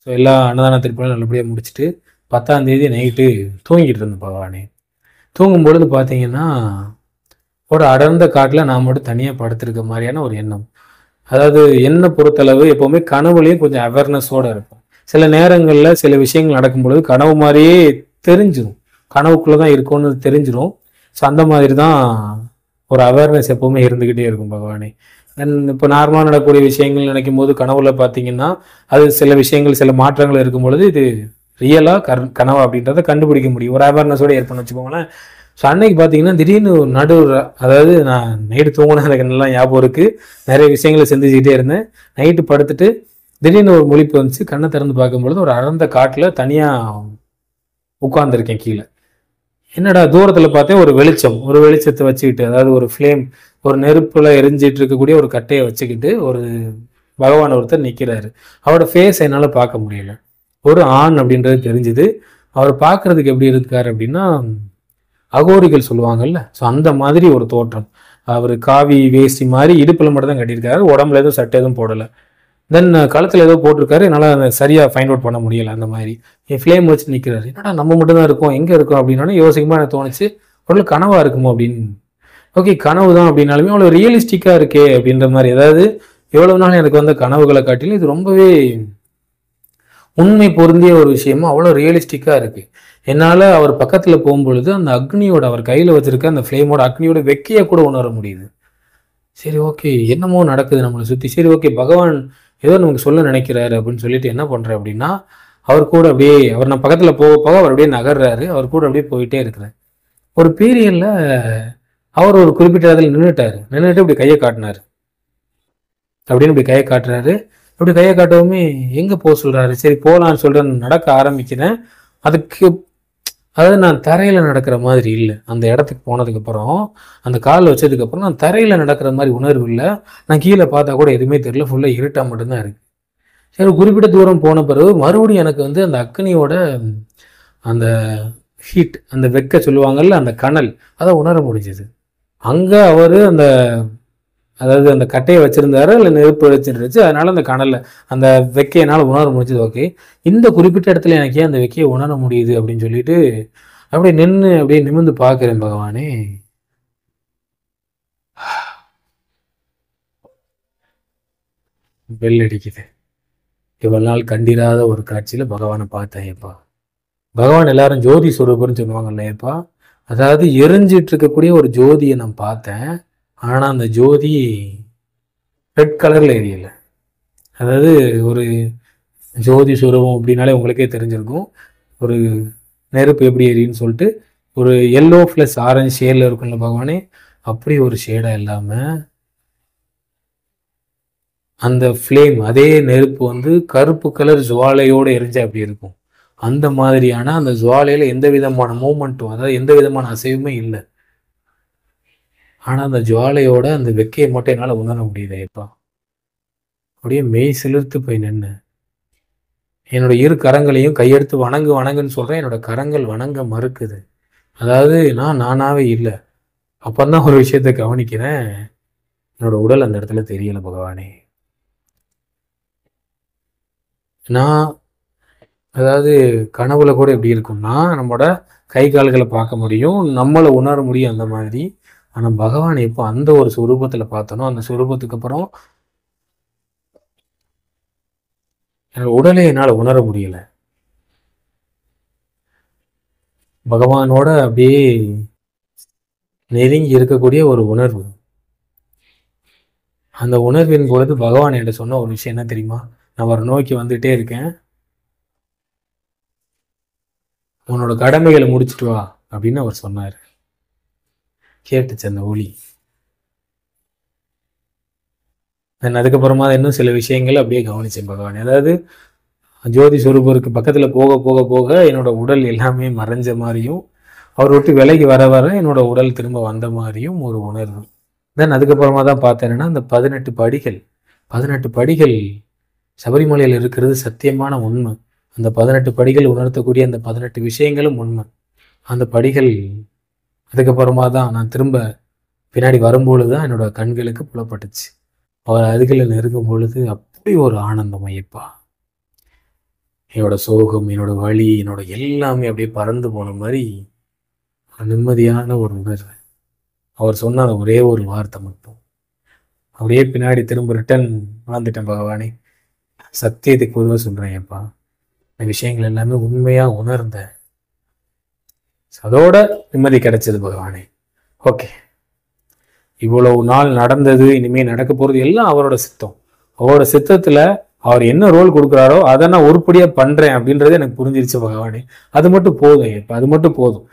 So எல்லா அன்னதான திருப்பணியும் நல்லபடியாக முடிச்சுட்டு 10ஆம் தேதி நைட்டு தூங்கிட்டு இருந்தேன் பகவானே. தூங்கும் பொழுது பார்த்தீங்கன்னா, ஒரு அடர்ந்த காட்டில் நான் மட்டும் தனியாக படுத்திருக்க மாதிரியான ஒரு எண்ணம். அதாவது என்ன பொறுத்தளவு எப்போவுமே கனவுலையும் கொஞ்சம் அவேர்னஸோடு இருக்கும். சில நேரங்களில் சில விஷயங்கள் நடக்கும்பொழுது கனவு மாதிரியே தெரிஞ்சிடும். கனவுக்குள்ளே தான் இருக்கும்னு தெரிஞ்சிடும். ஸோ அந்த மாதிரி தான் ஒரு அவேர்னஸ் எப்போவுமே இருந்துக்கிட்டே இருக்கும் பகவானே. இப்போ நார்மலாக நடக்கக்கூடிய விஷயங்கள் நினைக்கும் போது கனவுல பார்த்தீங்கன்னா, அது சில விஷயங்கள் சில மாற்றங்கள் இருக்கும் பொழுது இது ரியலாக கனவா அப்படின்றத கண்டுபிடிக்க முடியும். ஒரு அவேர்னஸோடு ஏற்படுன்னு வச்சுக்கோங்களேன். ஸோ அன்னைக்கு பார்த்தீங்கன்னா திடீர்னு அதாவது நான் நைட்டு தூங்கினா எனக்கு நல்லா ஞாபகம் இருக்குது. நிறைய விஷயங்களை சிந்திச்சுக்கிட்டே இருந்தேன். நைட்டு படுத்துட்டு திடீர்னு ஒரு முழிப்பு வந்துச்சு. கண்ணை திறந்து பார்க்கும்பொழுது ஒரு அடர்ந்த காட்டில் தனியாக உட்கார்ந்துருக்கேன் கீழே. என்னடா தூரத்தில் பார்த்தேன் ஒரு வெளிச்சத்தை வச்சுக்கிட்டு, அதாவது ஒரு ஃப்ளேம், ஒரு நெருப்புல எரிஞ்சிட்டு இருக்கக்கூடிய ஒரு கட்டையை வச்சுக்கிட்டு ஒரு பகவான் ஒருத்தர் நிற்கிறாரு. அவரோட ஃபேஸ் என்னால் பார்க்க முடியல. ஒரு ஆண் அப்படின்றது தெரிஞ்சுது. அவர் பார்க்கறதுக்கு எப்படி இருக்காரு அப்படின்னா, அகோரிகள் சொல்லுவாங்கல்ல, ஸோ அந்த மாதிரி ஒரு தோற்றம். அவர் காவி வேஷ்டி மாதிரி இடுப்பில் மட்டும் தான் கட்டியிருக்காரு. உடம்புல எதுவும் சட்டை எதுவும் போடலை. தென் கழுத்தில் ஏதோ போட்டிருக்காரு. என்னால் சரியாக ஃபைண்ட் அவுட் பண்ண முடியலை. அந்த மாதிரி என் ஃப்ளேம் வச்சு நிற்கிறாரு. என்னடா நம்ம மட்டும் தான் இருக்கோம், எங்கே இருக்கோம் அப்படின்னா யோசிக்குமா எனக்கு தோணுச்சு, ஒரு கனவாக இருக்குமோ அப்படின்னு. ஓகே, கனவு தான் அப்படின்னாலுமே அவ்வளோ ரியலிஸ்டிக்காக இருக்கே அப்படின்ற மாதிரி. அதாவது எவ்வளவு நாள் எனக்கு வந்த கனவுகளை காட்டிலும் இது ரொம்பவே உண்மை பொருந்திய ஒரு விஷயமா அவ்வளோ ரியலிஸ்டிக்காக இருக்குது. என்னால் அவர் பக்கத்தில் போகும்பொழுது அந்த அக்னியோட, அவர் கையில் வச்சிருக்க அந்த ஃப்ளேமோட அக்னியோட வெக்கையை கூட உணர முடியுது. சரி, ஓகே, என்னமோ நடக்குது நம்மளை சுற்றி. சரி, ஓகே, பகவான் ஏதோ நமக்கு சொல்ல நினைக்கிறாரு அப்படின்னு சொல்லிட்டு என்ன பண்ணுறேன் அப்படின்னா, அவர் கூட அப்படியே, அவர் நான் பக்கத்தில் போக போக அவர் அப்படியே நகர்றாரு. அவர் கூட அப்படியே போயிட்டே இருக்கிறேன். ஒரு பீரியடில் அவர் ஒரு குறிப்பிட்ட இடத்துல நின்றுட்டு இப்படி கையை காட்டினார். அப்படின்னு இப்படி கையை காட்டுறாரு. இப்படி கையை காட்டவுமே எங்கே போக சொல்கிறாரு. சரி போகலான்னு சொல்லிட்டு நடக்க ஆரம்பிக்கிறேன். அதுக்கு அதாவது நான் தரையில் நடக்கிற மாதிரி இல்லை. அந்த இடத்துக்கு போனதுக்கப்புறம், அந்த கால் வச்சதுக்கப்புறம் நான் தரையில் நடக்கிற மாதிரி உணர்வு இல்லை. நான் கீழே பார்த்தா கூட எதுவுமே தெரியல. ஃபுல்லாக இருட்டாக மட்டும்தான் இருக்குது. சரி, குறிப்பிட்ட தூரம் போன பிறகு மறுபடியும் எனக்கு வந்து அந்த அக்னியோட அந்த ஹீட், அந்த வெக்க சொல்லுவாங்கல்ல, அந்த கனல், அதை உணர முடிஞ்சது. அங்கே அவர் அதாவது அந்த கட்டையை வச்சிருந்தாரு, இல்லை நெருப்பு வச்சிருந்துச்சு. அதனால அந்த கனலை, அந்த வெக்கையினால் உணர முடிஞ்சது. ஓகே, இந்த குறிப்பிட்ட இடத்துல எனக்கு ஏன் அந்த வெக்கையை உணர முடியுது அப்படின்னு சொல்லிட்டு அப்படியே நிமிர்ந்து பார்க்குறேன் பகவானே. பெல் அடிக்குது. இவ்வளவு நாள் கண்டிராத ஒரு காட்சியில் பகவானை பார்த்தேன். ஏப்பா பகவான் எல்லாரும் ஜோதி ஸ்வரூபர்னு சொல்லுவாங்கல்ல ஏப்பா, அதாவது எரிஞ்சிட்டு இருக்கக்கூடிய ஒரு ஜோதியை நான் பார்த்தேன். ஆனால் அந்த ஜோதி ரெட் கலரில் எரியலை. அதாவது ஒரு ஜோதி சுரூபம் அப்படின்னாலே உங்களுக்கே தெரிஞ்சிருக்கும், ஒரு நெருப்பு எப்படி எரியுன்னு சொல்லிட்டு. ஒரு எல்லோ ப்ளஸ் ஆரஞ்சு ஷேடில் இருக்கும்ல பகவானே, அப்படி ஒரு ஷேடாக இல்லாமல் அந்த ஃப்ளேம், அதே நெருப்பு வந்து கருப்பு கலர் ஜுவாலையோடு எரிஞ்சா அப்படி இருக்கும். அந்த மாதிரியான அந்த ஜுவாலையில் எந்த விதமான மூமெண்ட்டும், அதாவது எந்த விதமான அசைவுமே இல்லை. ஆனால் அந்த ஜுவாலையோட அந்த வெக்கையை மட்டும் என்னால் உணர முடியுது. எப்பா அப்படியே மெய் சிலிர்த்து போய் நின்று என்னோட இரு கரங்களையும் கையெடுத்து வணங்குன்னு சொல்கிறேன். என்னோட கரங்கள் வணங்க மறுக்குது. அதாவது நானாவே இல்லை. அப்போதான் ஒரு விஷயத்தை கவனிக்கிறேன், என்னோட உடல் அந்த இடத்துல தெரியலை பகவானே. அதாவது கனவுல கூட எப்படி இருக்கும்னா, நம்மளோட கை கால்களை பார்க்க முடியும், நம்மளை உணர முடியும் அந்த மாதிரி. ஆனால் பகவான் எப்போ அந்த ஒரு சுரூபத்தில் பார்த்தனோ, அந்த சுரூபத்துக்கு அப்புறம் என்னோட உடலை என்னால் உணர முடியல. பகவானோட அப்படியே நெருங்கி இருக்கக்கூடிய ஒரு உணர்வு. அந்த உணர்வின் பொழுது பகவான் என்கிட்ட சொன்ன ஒரு விஷயம் என்ன தெரியுமா? நான் அவரை நோக்கி வந்துட்டே இருக்கேன், உன்னோட கடமைகளை முடிச்சுட்டு வா அப்படின்னு அவர் சொன்னார். கேட்டுச்சு அந்த ஒளி. நான் அதுக்கப்புறமா இன்னும் சில விஷயங்கள் அப்படியே கவனிச்சேன் பகவான். அதாவது ஜோதி ஸ்வரூபருக்கு பக்கத்தில் போக போக போக என்னோட உடல் எல்லாமே மறைஞ்ச மாதிரியும், அவர் விட்டு விலகி வர வர என்னோட உடல் திரும்ப வந்த மாதிரியும் ஒரு உணர்வு. தென் அதுக்கப்புறமா தான் பார்த்தேன்னா, அந்த 18 படிகள் சபரிமலையில் இருக்கிறது சத்தியமான உண்மை. அந்த 18 படிகள் உணர்த்தக்கூடிய அந்த 18 விஷயங்களும் உண்மை. அந்த படிகள் அதுக்கப்புறமா தான் நான் திரும்ப பின்னாடி வரும்பொழுது தான் என்னோட கண்களுக்கு புலப்பட்டுச்சு. அவர் அருகில் நெருங்கும் பொழுது அப்படி ஒரு ஆனந்தம் ஐயப்பா. என்னோட சோகம், என்னோட வலி, என்னோட எல்லாமே அப்படியே பறந்து போன மாதிரி நிம்மதியான ஒரு உணர்வு. அவர் சொன்ன அந்த ஒரே ஒரு வார்த்தை மட்டும். அப்படியே பின்னாடி திரும்ப ரிட்டர்ன் வந்துட்டேன். பகவானே, சத்தியத்துக்கு பொதுவாக சொல்கிறேன் ஏப்பா, இந்த விஷயங்கள் எல்லாமே உண்மையாக உணர்ந்தேன். அதோட நிம்மதி கிடைச்சது பகவானே. ஓகே, இவ்வளவு நாள் நடந்தது, இனிமேல் நடக்க போகிறது எல்லாம் அவரோட சித்தம். அவரோட சித்தத்தில் அவர் என்ன ரோல் கொடுக்குறாரோ அதை நான் உருப்படியாக பண்ணுறேன் அப்படின்றது எனக்கு புரிஞ்சிருச்சு பகவானே. அது மட்டும் போதும், இப்போ அது மட்டும் போதும்.